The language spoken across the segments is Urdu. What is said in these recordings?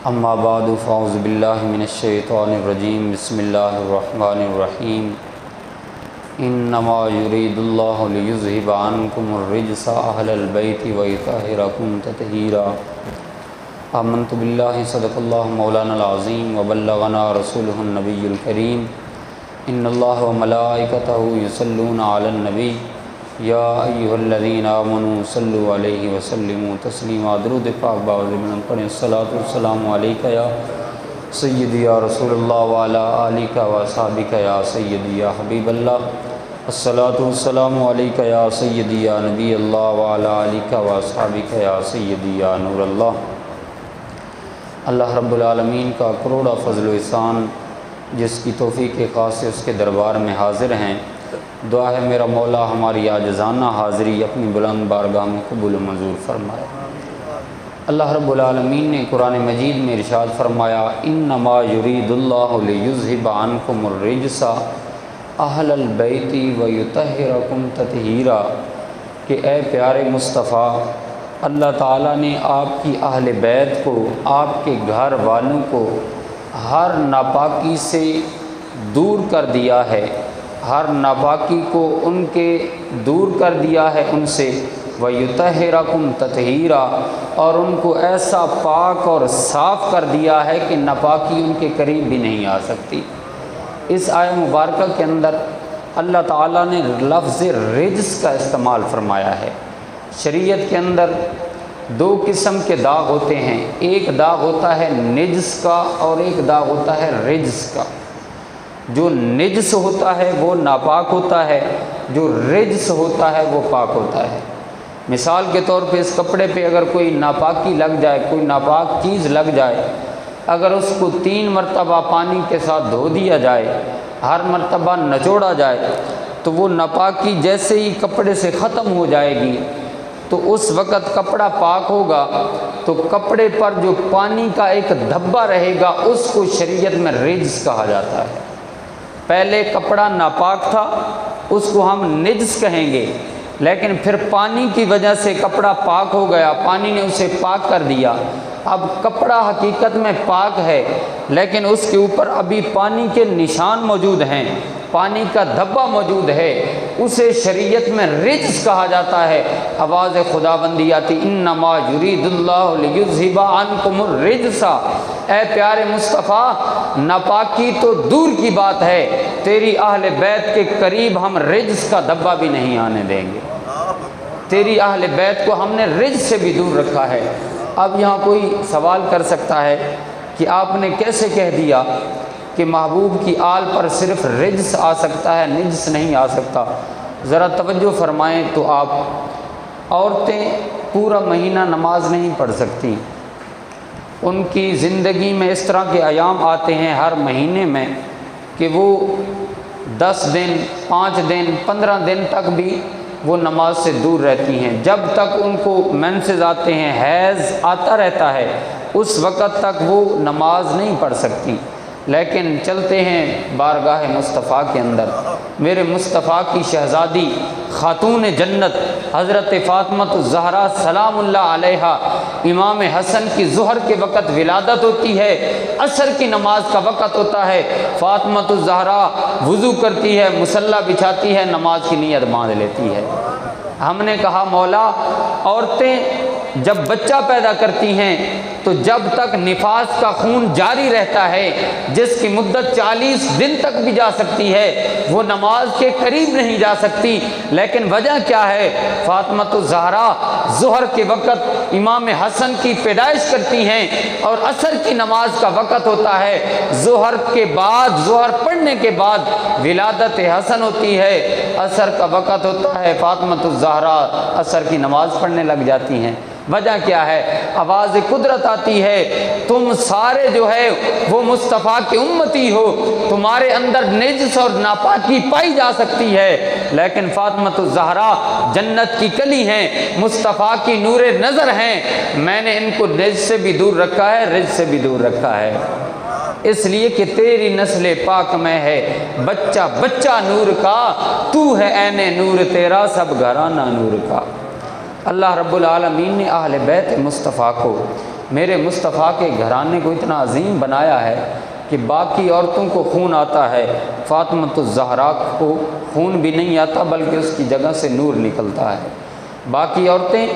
اما بعد فاعوذ باللہ من الشیطان الرجیم بسم اللہ الرحمن الرحیم انما یرید اللہ لیذہب عنکم الرجس اہل البیت ویطہرکم تطہیرا۔ آمنت باللہ صدق اللہ مولانا العظیم وبلغنا رسولہ النبی الکریم ان اللہ وملائکتہ یصلون علی النبی یا ایھا الذین آمنوا صلوا علیہ وسلموا تسلیما۔ درود پاک باوجود میں پڑھیں الصلاۃ والسلام علیک یا سیدی یا رسول اللہ وعلی آلک واصحابک یا سیدی یا حبیب اللہ۔ الصلاۃ والسلام علیک یا سیدی یا نبی اللہ وعلی آلک واصحابک یا سیدی یا نور اللہ۔ اللہ رب العالمین کا کروڑا فضل و احسان جس کی توفیق خاص سے اس کے دربار میں حاضر ہیں۔ دعا ہے میرا مولا ہماری عاجزانہ حاضری اپنی بلند بارگاہ میں قبول و منظور فرمائے۔ اللہ رب العالمین نے قرآن مجید میں ارشاد فرمایا انما یرید اللہ لیذہب عنکم الرجس اہل البیت ویطہرکم تطہیرا، کہ اے پیارے مصطفیٰ اللہ تعالیٰ نے آپ کی اہل بیت کو، آپ کے گھر والوں کو ہر ناپاکی سے دور کر دیا ہے، ہر ناپاکی کو ان کے دور کر دیا ہے ان سے، وَيُطَهِّرَكُمْ تَطْهِيرًا، اور ان کو ایسا پاک اور صاف کر دیا ہے کہ ناپاکی ان کے قریب بھی نہیں آ سکتی۔ اس آیہ مبارکہ کے اندر اللہ تعالیٰ نے لفظ رجس کا استعمال فرمایا ہے۔ شریعت کے اندر دو قسم کے داغ ہوتے ہیں، ایک داغ ہوتا ہے نجس کا اور ایک داغ ہوتا ہے رجس کا۔ جو نجس ہوتا ہے وہ ناپاک ہوتا ہے، جو رجس ہوتا ہے وہ پاک ہوتا ہے۔ مثال کے طور پہ اس کپڑے پہ اگر کوئی ناپاکی لگ جائے، کوئی ناپاک چیز لگ جائے، اگر اس کو 3 مرتبہ پانی کے ساتھ دھو دیا جائے، ہر مرتبہ نچوڑا جائے، تو وہ ناپاکی جیسے ہی کپڑے سے ختم ہو جائے گی تو اس وقت کپڑا پاک ہوگا۔ تو کپڑے پر جو پانی کا ایک دھبا رہے گا اس کو شریعت میں رجس کہا جاتا ہے۔ پہلے کپڑا ناپاک تھا، اس کو ہم نجس کہیں گے، لیکن پھر پانی کی وجہ سے کپڑا پاک ہو گیا، پانی نے اسے پاک کر دیا۔ اب کپڑا حقیقت میں پاک ہے لیکن اس کے اوپر ابھی پانی کے نشان موجود ہیں، پانی کا دھبا موجود ہے، اسے شریعت میں رجس کہا جاتا ہے۔ آواز خداوندی آتی انما یرید اللہ لیذہب عنکم الرجس، اے پیارے مصطفیٰ ناپاکی تو دور کی بات ہے، تیری اہل بیت کے قریب ہم رجس کا دھبا بھی نہیں آنے دیں گے، تیری اہل بیت کو ہم نے رجس سے بھی دور رکھا ہے۔ اب یہاں کوئی سوال کر سکتا ہے کہ آپ نے کیسے کہہ دیا کہ محبوب کی آل پر صرف رجس آ سکتا ہے، نجس نہیں آ سکتا؟ ذرا توجہ فرمائیں تو آپ، عورتیں پورا مہینہ نماز نہیں پڑھ سکتی، ان کی زندگی میں اس طرح کے ایام آتے ہیں ہر مہینے میں کہ وہ 10 دن 5 دن 15 دن تک بھی وہ نماز سے دور رہتی ہیں۔ جب تک ان کو مینسز آتے ہیں، حیض آتا رہتا ہے، اس وقت تک وہ نماز نہیں پڑھ سکتی۔ لیکن چلتے ہیں بارگاہ مصطفیٰ کے اندر، میرے مصطفیٰ کی شہزادی خاتون جنت حضرت فاطمہ الزہرا سلام اللہ علیہا، امام حسن کی ظہر کے وقت ولادت ہوتی ہے، عصر کی نماز کا وقت ہوتا ہے، فاطمہ الزہرا وضو کرتی ہے، مصلی بچھاتی ہے، نماز کی نیت باندھ لیتی ہے۔ ہم نے کہا مولا عورتیں جب بچہ پیدا کرتی ہیں تو جب تک نفاس کا خون جاری رہتا ہے، جس کی مدت 40 دن تک بھی جا سکتی ہے، وہ نماز کے قریب نہیں جا سکتی۔ لیکن وجہ کیا ہے؟ فاطمہ الزہرا ظہر کے وقت امام حسن کی پیدائش کرتی ہیں اور عصر کی نماز کا وقت ہوتا ہے، ظہر کے بعد، ظہر پڑھنے کے بعد ولادت حسن ہوتی ہے، عصر کا وقت ہوتا ہے، فاطمہ الزہرا عصر کی نماز پڑھنے لگ جاتی ہیں۔ وجہ کیا ہے؟ آواز قدرت آتی ہے تم سارے جو ہے وہ مصطفیٰ کے امتی ہو، تمہارے اندر نجس اور ناپاکی پائی جا سکتی ہے، لیکن فاطمہ الزہرا جنت کی کلی ہیں، مصطفیٰ کی نور نظر ہیں، میں نے ان کو نجس سے بھی دور رکھا ہے، رجس سے بھی دور رکھا ہے، اس لیے کہ تیری نسل پاک میں ہے بچہ بچہ نور کا، تو ہے عین نور تیرا سب گھرانہ نور کا۔ اللہ رب العالمین نے اہل بیت مصطفیٰ کو میرے مصطفیٰ کے گھرانے کو اتنا عظیم بنایا ہے کہ باقی عورتوں کو خون آتا ہے، فاطمۃ الزہرا کو خون بھی نہیں آتا بلکہ اس کی جگہ سے نور نکلتا ہے۔ باقی عورتیں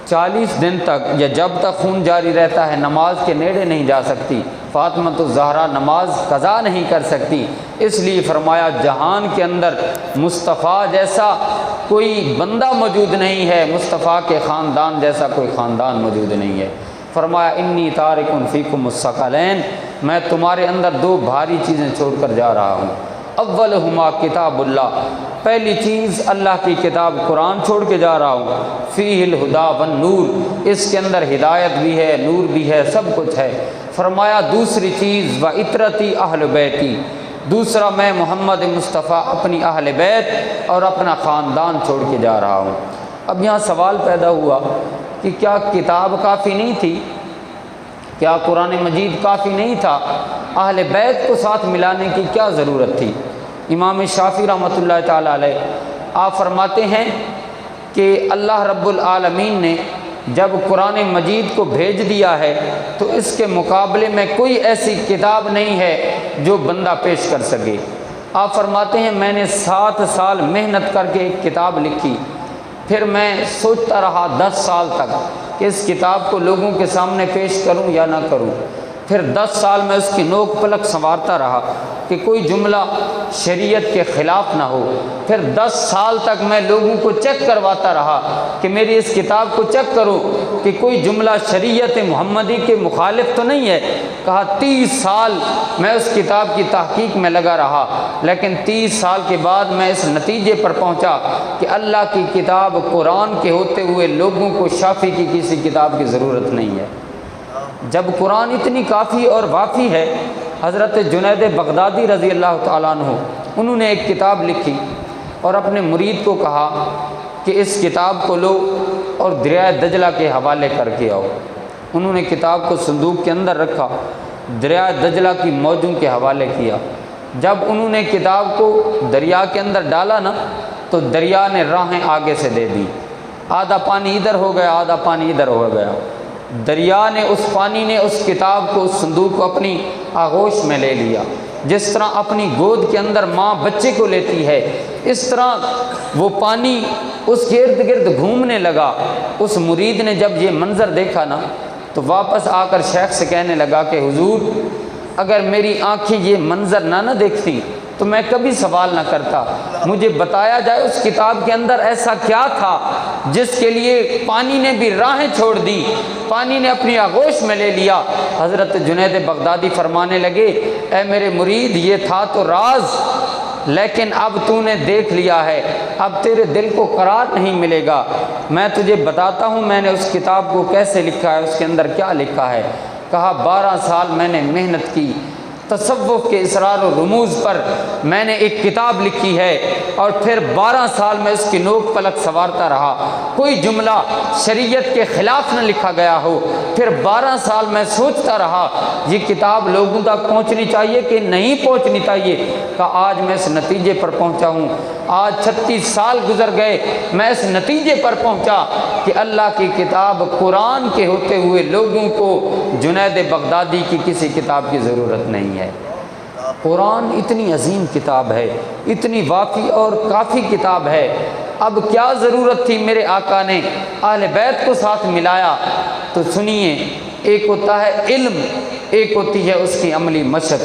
40 دن تک یا جب تک خون جاری رہتا ہے نماز کے نیڑے نہیں جا سکتی، فاطمۃ الزہرا نماز قضا نہیں کر سکتی۔ اس لیے فرمایا جہان کے اندر مصطفیٰ جیسا کوئی بندہ موجود نہیں ہے، مصطفیٰ کے خاندان جیسا کوئی خاندان موجود نہیں ہے۔ فرمایا انی تارک فیکم الثقلین، میں تمہارے اندر 2 بھاری چیزیں چھوڑ کر جا رہا ہوں۔ اولہما کتاب اللہ، پہلی چیز اللہ کی کتاب قرآن چھوڑ کے جا رہا ہوں، فیہ الہدی والنور، اس کے اندر ہدایت بھی ہے، نور بھی ہے، سب کچھ ہے۔ فرمایا دوسری چیز وعطرتی اہل بیتی، دوسرا میں محمد مصطفیٰ اپنی اہل بیت اور اپنا خاندان چھوڑ کے جا رہا ہوں۔ اب یہاں سوال پیدا ہوا کہ کیا کتاب کافی نہیں تھی؟ کیا قرآن مجید کافی نہیں تھا؟ اہل بیت کو ساتھ ملانے کی کیا ضرورت تھی؟ امام شافعی رحمۃ اللہ تعالیٰ علیہ آپ فرماتے ہیں کہ اللہ رب العالمین نے جب قرآن مجید کو بھیج دیا ہے تو اس کے مقابلے میں کوئی ایسی کتاب نہیں ہے جو بندہ پیش کر سکے۔ آپ فرماتے ہیں میں نے 7 سال محنت کر کے ایک کتاب لکھی، پھر میں سوچتا رہا 10 سال تک کہ اس کتاب کو لوگوں کے سامنے پیش کروں یا نہ کروں، پھر 10 سال میں اس کی نوک پلک سنوارتا رہا کہ کوئی جملہ شریعت کے خلاف نہ ہو، پھر 10 سال تک میں لوگوں کو چیک کرواتا رہا کہ میری اس کتاب کو چیک کرو کہ کوئی جملہ شریعت محمدی کے مخالف تو نہیں ہے۔ کہا 30 سال میں اس کتاب کی تحقیق میں لگا رہا، لیکن 30 سال کے بعد میں اس نتیجے پر پہنچا کہ اللہ کی کتاب قرآن کے ہوتے ہوئے لوگوں کو شافعی کی کسی کتاب کی ضرورت نہیں ہے۔ جب قرآن اتنی کافی اور وافی ہے، حضرت جنید بغدادی رضی اللہ تعالیٰ عنہ انہوں نے ایک کتاب لکھی اور اپنے مرید کو کہا کہ اس کتاب کو لو اور دریائے دجلہ کے حوالے کر کے آؤ۔ انہوں نے کتاب کو صندوق کے اندر رکھا، دریائے دجلہ کی موجوں کے حوالے کیا۔ جب انہوں نے کتاب کو دریا کے اندر ڈالا نا تو دریا نے راہیں آگے سے دے دی، آدھا پانی ادھر ہو گیا، آدھا پانی ادھر ہو گیا۔ دریا نے، اس پانی نے اس کتاب کو، اس صندوق کو اپنی آغوش میں لے لیا۔ جس طرح اپنی گود کے اندر ماں بچے کو لیتی ہے، اس طرح وہ پانی اس کے ارد گرد گھومنے لگا۔ اس مرید نے جب یہ منظر دیکھا نا تو واپس آ کر شیخ سے کہنے لگا کہ حضور اگر میری آنکھیں یہ منظر نہ دیکھتی تو میں کبھی سوال نہ کرتا، مجھے بتایا جائے اس کتاب کے اندر ایسا کیا تھا جس کے لیے پانی نے بھی راہیں چھوڑ دی، پانی نے اپنی آغوش میں لے لیا۔ حضرت جنید بغدادی فرمانے لگے اے میرے مرید یہ تھا تو راز، لیکن اب تو نے دیکھ لیا ہے، اب تیرے دل کو قرار نہیں ملے گا۔ میں تجھے بتاتا ہوں میں نے اس کتاب کو کیسے لکھا ہے، اس کے اندر کیا لکھا ہے۔ کہا 12 سال میں نے محنت کی، تصوف کے اسرار و رموز پر میں نے ایک کتاب لکھی ہے، اور پھر 12 سال میں اس کی نوک پلک سنوارتا رہا، کوئی جملہ شریعت کے خلاف نہ لکھا گیا ہو۔ پھر 12 سال میں سوچتا رہا یہ کتاب لوگوں تک پہنچنی چاہیے کہ نہیں پہنچنی چاہیے۔ کہا آج میں اس نتیجے پر پہنچا ہوں، آج 36 سال گزر گئے، میں اس نتیجے پر پہنچا کہ اللہ کی کتاب قرآن کے ہوتے ہوئے لوگوں کو جنید بغدادی کی کسی کتاب کی ضرورت نہیں ہے۔ قرآن اتنی عظیم کتاب ہے، اتنی وافی اور کافی کتاب ہے، اب کیا ضرورت تھی میرے آقا نے اہل بیت کو ساتھ ملایا؟ تو سنیے، ایک ہوتا ہے علم، ایک ہوتی ہے اس کی عملی مشق،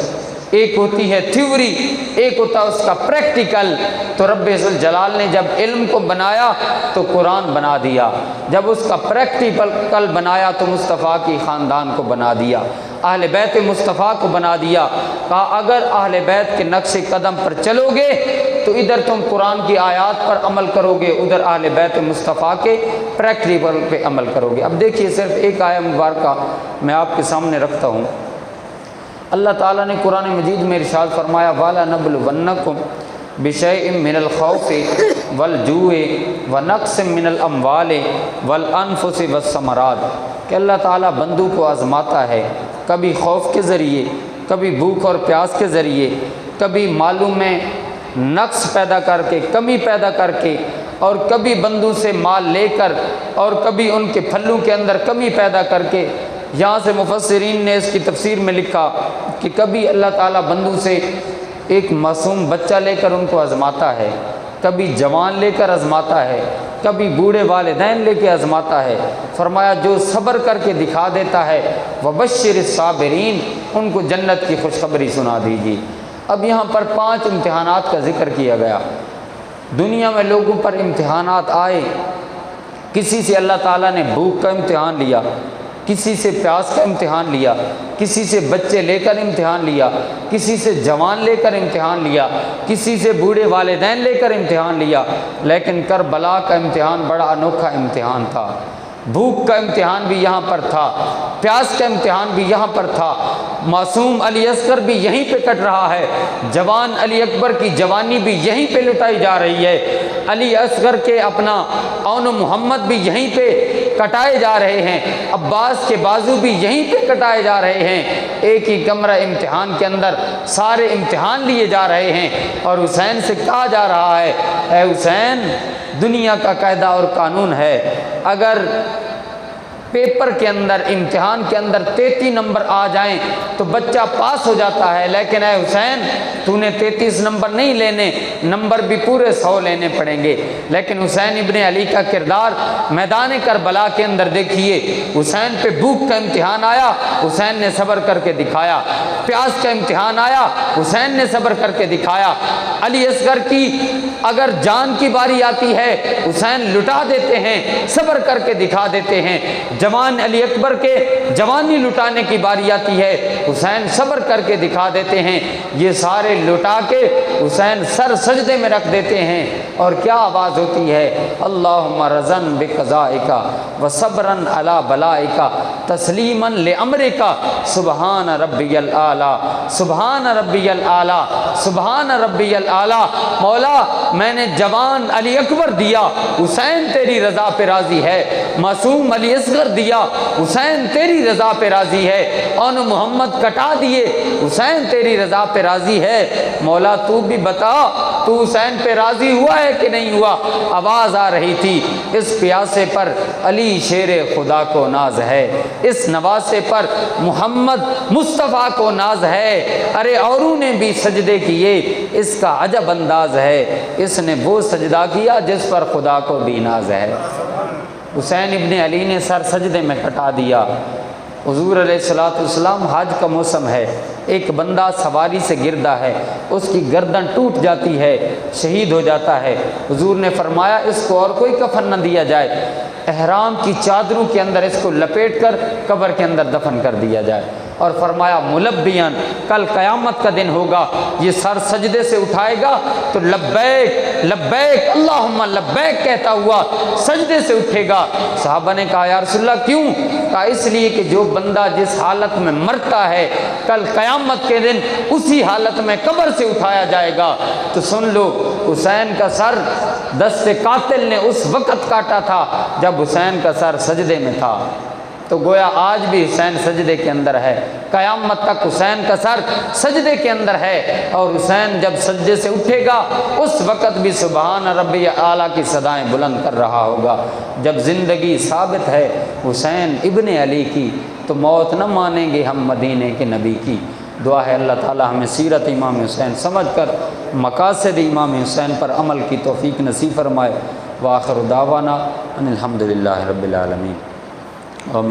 ایک ہوتی ہے تھیوری، ایک ہوتا ہے اس کا پریکٹیکل۔ تو رب ذوالجلال نے جب علم کو بنایا تو قرآن بنا دیا، جب اس کا پریکٹیکل بنایا تو مصطفیٰ کی خاندان کو بنا دیا، اہل بیت مصطفیٰ کو بنا دیا۔ کہا اگر اہل بیت کے نقش قدم پر چلو گے تو ادھر تم قرآن کی آیات پر عمل کرو گے، ادھر اہل بیت مصطفیٰ کے پریکٹیکل پہ عمل کرو گے۔ اب دیکھیے صرف ایک آیہ مبارکہ میں آپ کے سامنے رکھتا ہوں۔ اللہ تعالیٰ نے قرآن مجید میں ارشاد فرمایا وَلَنَبْلُوَنَّكُمْ بِشَيْءٍ مِّنَ الْخَوْفِ وَالْجُوعِ وَنَقْصٍ مِّنَ الْأَمْوَالِ وَالْأَنفُسِ وَالثَّمَرَاتِ کہ اللہ تعالیٰ بندوں کو آزماتا ہے، کبھی خوف کے ذریعے، کبھی بھوک اور پیاس کے ذریعے، کبھی مالوں میں نقص پیدا کر کے، کمی پیدا کر کے، اور کبھی بندوں سے مال لے کر، اور کبھی ان کے پھلوں کے اندر کمی پیدا کر کے یہاں سے مفسرین نے اس کی تفسیر میں لکھا کہ کبھی اللہ تعالیٰ بندوں سے ایک معصوم بچہ لے کر ان کو آزماتا ہے، کبھی جوان لے کر آزماتا ہے، کبھی بوڑھے والدین لے کے آزماتا ہے۔ فرمایا جو صبر کر کے دکھا دیتا ہے وبشر الصابرین، ان کو جنت کی خوشخبری سنا دیجیے۔ اب یہاں پر 5 امتحانات کا ذکر کیا گیا۔ دنیا میں لوگوں پر امتحانات آئے، کسی سے اللہ تعالیٰ نے بھوک کا امتحان لیا، کسی سے پیاس کا امتحان لیا، کسی سے بچے لے کر امتحان لیا، کسی سے جوان لے کر امتحان لیا، کسی سے بوڑھے والدین لے کر امتحان لیا، لیکن کربلا کا امتحان بڑا انوکھا امتحان تھا۔ بھوک کا امتحان بھی یہاں پر تھا، پیاس کا امتحان بھی یہاں پر تھا۔ معصوم علی اصغر بھی یہیں پہ کٹ رہا ہے، جوان علی اکبر کی جوانی بھی یہیں پہ لٹائی جا رہی ہے، علی اصغر کے اپنا اون محمد بھی یہیں پہ کٹائے جا رہے ہیں، عباس کے بازو بھی یہیں پہ کٹائے جا رہے ہیں۔ ایک ہی کمرہ امتحان کے اندر سارے امتحان لیے جا رہے ہیں، اور حسین سے کہا جا رہا ہے اے حسین، دنیا کا قاعدہ اور قانون ہے، اگر پیپر کے اندر امتحان کے اندر 33 نمبر آ جائیں تو بچہ پاس ہو جاتا ہے، لیکن اے حسین تو نے 33 نمبر نہیں لینے، نمبر بھی پورے 100 لینے پڑیں گے۔ لیکن حسین ابن علی کا کردار میدان کربلا کے اندر دیکھیے، حسین پہ بھوک کا امتحان آیا، حسین نے صبر کر کے دکھایا، پیاس کا امتحان آیا، حسین نے صبر کر کے دکھایا۔ علی اصغر کی اگر جان کی باری آتی ہے حسین لٹا دیتے ہیں، صبر کر کے دکھا دیتے ہیں۔ جوان علی اکبر کے جوانی لٹانے کی باری آتی ہے، حسین صبر کر کے دکھا دیتے ہیں۔ یہ سارے لٹا کے حسین سر سجدے میں رکھ دیتے ہیں، اور کیا آواز ہوتی ہے، اللہم رضن بقضائک وصبرن علی بلائک تسلیما لامرک سبحان ربی الاعلی سبحان ربی الاعلی سبحان ربی الاعلی۔ مولا میں نے جوان علی اکبر دیا، حسین تیری رضا پہ راضی ہے، معصوم علی اصغر دیا، حسین تیری رضا پہ راضی ہے، اون محمد کٹا دیے، حسین تیری رضا پہ راضی ہے۔ مولا تو بھی بتا تو حسین پہ راضی ہوا ہے کہ نہیں ہوا؟ آواز آ رہی تھی، اس پیاسے پر علی شیر خدا کو ناز ہے، اس نواسے پر محمد مصطفیٰ کو ناز ہے، ارے اوروں نے بھی سجدے کیے، اس کا عجب انداز ہے، اس نے وہ سجدہ کیا جس پر خدا کو بھی ناز ہے۔ حسین ابن علی نے سر سجدے میں کٹا دیا۔ حضور علیہ الصلوۃ والسلام، حج کا موسم ہے، ایک بندہ سواری سے گردا ہے، اس کی گردن ٹوٹ جاتی ہے، شہید ہو جاتا ہے۔ حضور نے فرمایا اس کو اور کوئی کفن نہ دیا جائے، احرام کی چادروں کے اندر اس کو لپیٹ کر قبر کے اندر دفن کر دیا جائے، اور فرمایا ملبیان، کل قیامت کا دن ہوگا، یہ سر سجدے سے اٹھائے گا تو لبیک لبیک اللہم لبیک کہتا ہوا سجدے سے اٹھے گا۔ صحابہ نے کہا یا رسول اللہ کیوں؟ کہا اس لیے کہ جو بندہ جس حالت میں مرتا ہے کل قیامت کے دن اسی حالت میں قبر سے اٹھایا جائے گا۔ تو سن لو، حسین کا سر دست قاتل نے اس وقت کاٹا تھا جب حسین کا سر سجدے میں تھا، تو گویا آج بھی حسین سجدے کے اندر ہے، قیامت تک حسین کا سر سجدے کے اندر ہے، اور حسین جب سجدے سے اٹھے گا اس وقت بھی سبحان ربی اعلیٰ کی صدائیں بلند کر رہا ہوگا۔ جب زندگی ثابت ہے حسین ابن علی کی تو موت نہ مانیں گے ہم مدینے کے نبی کی۔ دعا ہے اللہ تعالی ہمیں سیرت امام حسین سمجھ کر مقاصد امام حسین پر عمل کی توفیق نصیب فرمائے۔ وآخر دعوانا ان الحمد للہ رب العالمین۔